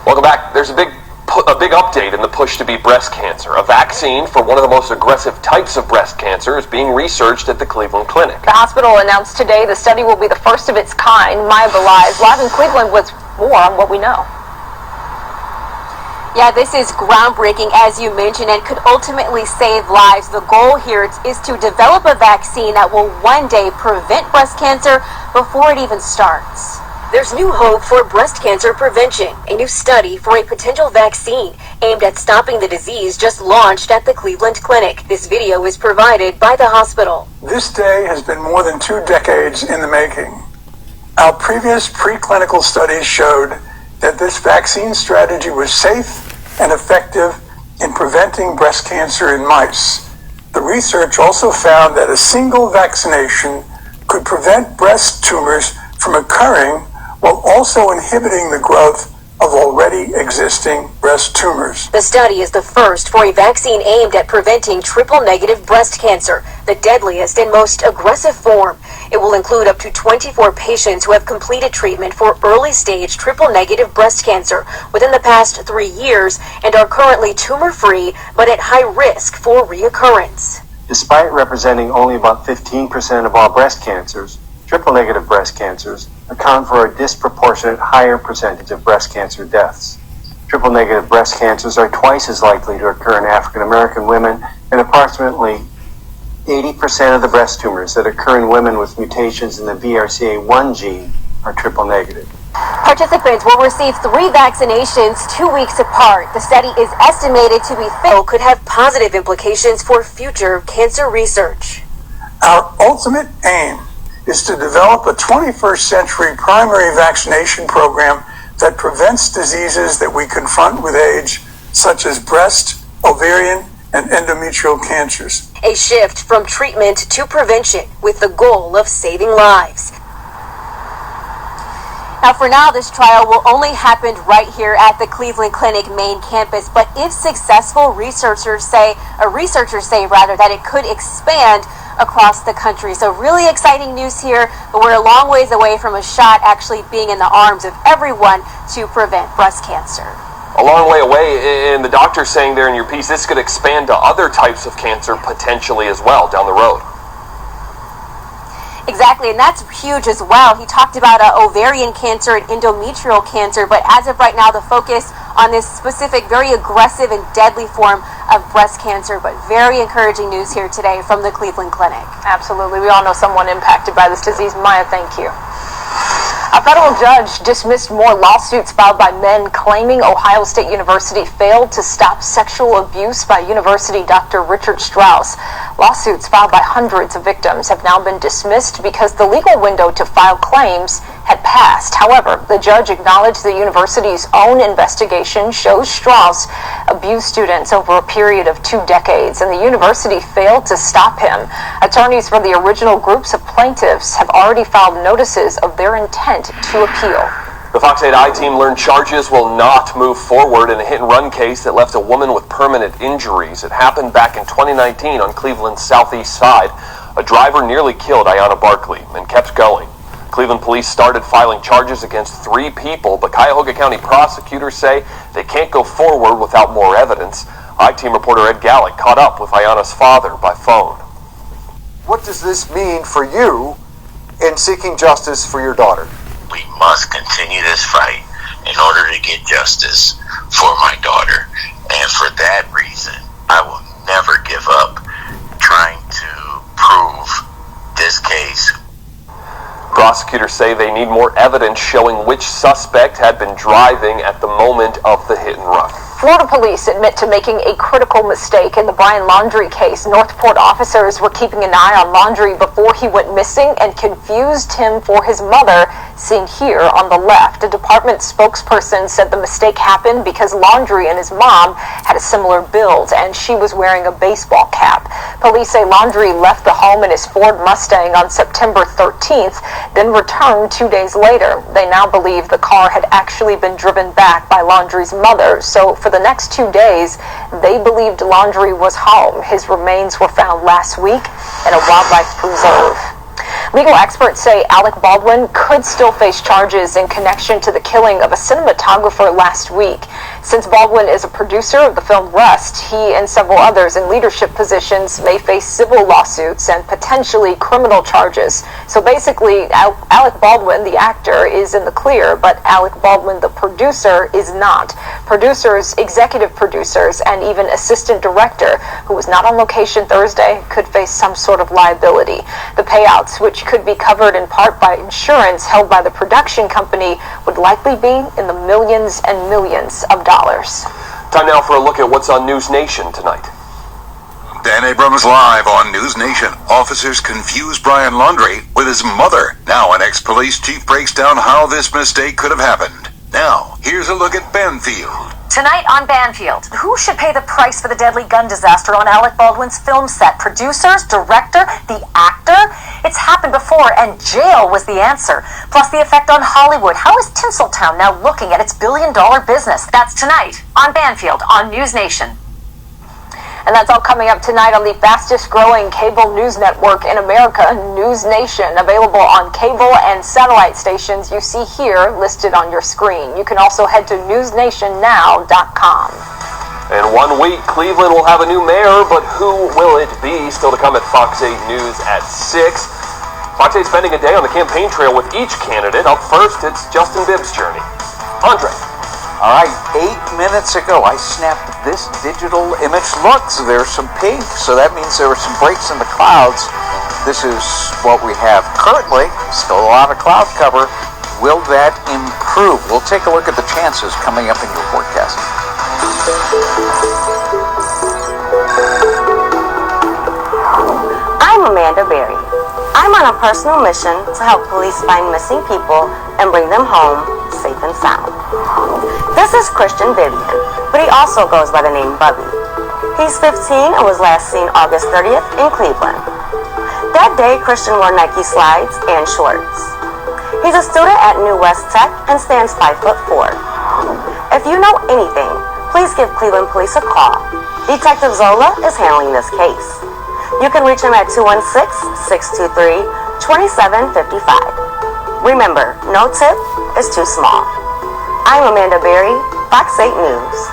Welcome back. There's a big update in the push to beat breast cancer. A vaccine for one of the most aggressive types of breast cancer is being researched at the Cleveland Clinic. The hospital announced today the study will be the first of its kind. Maya Belize, live in Cleveland with more on what we know. Yeah, this is groundbreaking, as you mentioned, and could ultimately save lives. The goal here is to develop a vaccine that will one day prevent breast cancer before it even starts. There's new hope for breast cancer prevention. A new study for a potential vaccine aimed at stopping the disease just launched at the Cleveland Clinic. This video is provided by the hospital. This day has been more than 2 decades in the making. Our previous preclinical studies showed that this vaccine strategy was safe and effective in preventing breast cancer in mice. The research also found that a single vaccination could prevent breast tumors from occurring while also inhibiting the growth of already existing breast tumors. The study is the first for a vaccine aimed at preventing triple-negative breast cancer, the deadliest and most aggressive form. It will include up to 24 patients who have completed treatment for early-stage triple-negative breast cancer within the past 3 years and are currently tumor-free but at high risk for reoccurrence. Despite representing only about 15% of all breast cancers, triple-negative breast cancers account for a disproportionate higher percentage of breast cancer deaths. Triple-negative breast cancers are twice as likely to occur in African American women, and approximately 80% of the breast tumors that occur in women with mutations in the BRCA1 gene are triple-negative. Participants will receive 3 vaccinations 2 weeks apart. The study is estimated to be could have positive implications for future cancer research. Our ultimate aim is to develop a 21st century primary vaccination program that prevents diseases that we confront with age, such as breast, ovarian, and endometrial cancers. A shift from treatment to prevention with the goal of saving lives. Now, for now, this trial will only happen right here at the Cleveland Clinic main campus, but if successful, researchers say that it could expand across the country. So really exciting news here, but we're a long ways away from a shot actually being in the arms of everyone to prevent breast cancer. A long way away, and the doctor's saying there in your piece, this could expand to other types of cancer potentially as well down the road. Exactly, and that's huge as well. He talked about ovarian cancer and endometrial cancer, but as of right now, the focus on this specific, very aggressive and deadly form of breast cancer, but very encouraging news here today from the Cleveland Clinic. Absolutely. We all know someone impacted by this disease. Maya, thank you. A federal judge dismissed more lawsuits filed by men claiming Ohio State University failed to stop sexual abuse by University Dr. Richard Strauss. Lawsuits filed by hundreds of victims have now been dismissed because the legal window to file claims had passed. However, the judge acknowledged the university's own investigation shows Strauss abused students over a period of 2 decades, and the university failed to stop him. Attorneys for the original groups of plaintiffs have already filed notices of their intent to appeal. The Fox 8 I-team learned charges will not move forward in a hit-and-run case that left a woman with permanent injuries. It happened back in 2019 on Cleveland's southeast side. A driver nearly killed Ayanna Barkley and kept going. Cleveland police started filing charges against 3 people, but Cuyahoga County prosecutors say they can't go forward without more evidence. I-team reporter Ed Gallick caught up with Ayanna's father by phone. What does this mean for you in seeking justice for your daughter? We must continue this fight in order to get justice for my daughter. And for that reason, I will never give up trying to prove this case. Prosecutors say they need more evidence showing which suspect had been driving at the moment of the hit and run. Florida police admit to making a critical mistake in the Brian Laundrie case. Northport officers were keeping an eye on Laundrie before he went missing and confused him for his mother, seen here on the left. A department spokesperson said the mistake happened because Laundrie and his mom had a similar build, and she was wearing a baseball cap. Police say Laundrie left the home in his Ford Mustang on September 13th, then returned 2 days later. They now believe the car had actually been driven back by Laundrie's mother, so for the next 2 days, they believed Laundrie was home. His remains were found last week in a wildlife preserve. Legal experts say Alec Baldwin could still face charges in connection to the killing of a cinematographer last week. Since Baldwin is a producer of the film Rust, he and several others in leadership positions may face civil lawsuits and potentially criminal charges. So basically, Alec Baldwin, the actor, is in the clear, but Alec Baldwin, the producer, is not. Producers, executive producers, and even assistant director, who was not on location Thursday, could face some sort of liability. The payouts, which could be covered in part by insurance held by the production company, would likely be in the millions and millions of dollars. Time now for a look at what's on News Nation tonight. Dan Abrams live on News Nation. Officers confuse Brian Laundrie with his mother. Now an ex-police chief breaks down how this mistake could have happened. Now, here's a look at Banfield. Tonight on Banfield, who should pay the price for the deadly gun disaster on Alec Baldwin's film set? Producers, director, the actor? It's happened before, and jail was the answer. Plus the effect on Hollywood. How is Tinseltown now looking at its billion-dollar business? That's tonight on Banfield on News Nation. And that's all coming up tonight on the fastest growing cable news network in America, News Nation, available on cable and satellite stations you see here listed on your screen. You can also head to newsnationnow.com. In 1 week, Cleveland will have a new mayor, but who will it be? Still to come at Fox 8 News at 6. Fox 8 spending a day on the campaign trail with each candidate. Up first, it's Justin Bibb's journey. Andre. All right, 8 minutes ago, I snapped this digital image. Look, so there's some pink, so that means there were some breaks in the clouds. This is what we have currently. Still a lot of cloud cover. Will that improve? We'll take a look at the chances coming up in your forecast. I'm Amanda Berry. I'm on a personal mission to help police find missing people and bring them home safe and sound. This is Christian Vivian, but he also goes by the name Bubby. He's 15 and was last seen August 30th in Cleveland. That day, Christian wore Nike slides and shorts. He's a student at New West Tech and stands 5'4". If you know anything, please give Cleveland Police a call. Detective Zola is handling this case. You can reach him at 216-623-2755. Remember, no tip is too small. I'm Amanda Berry, Fox 8 News.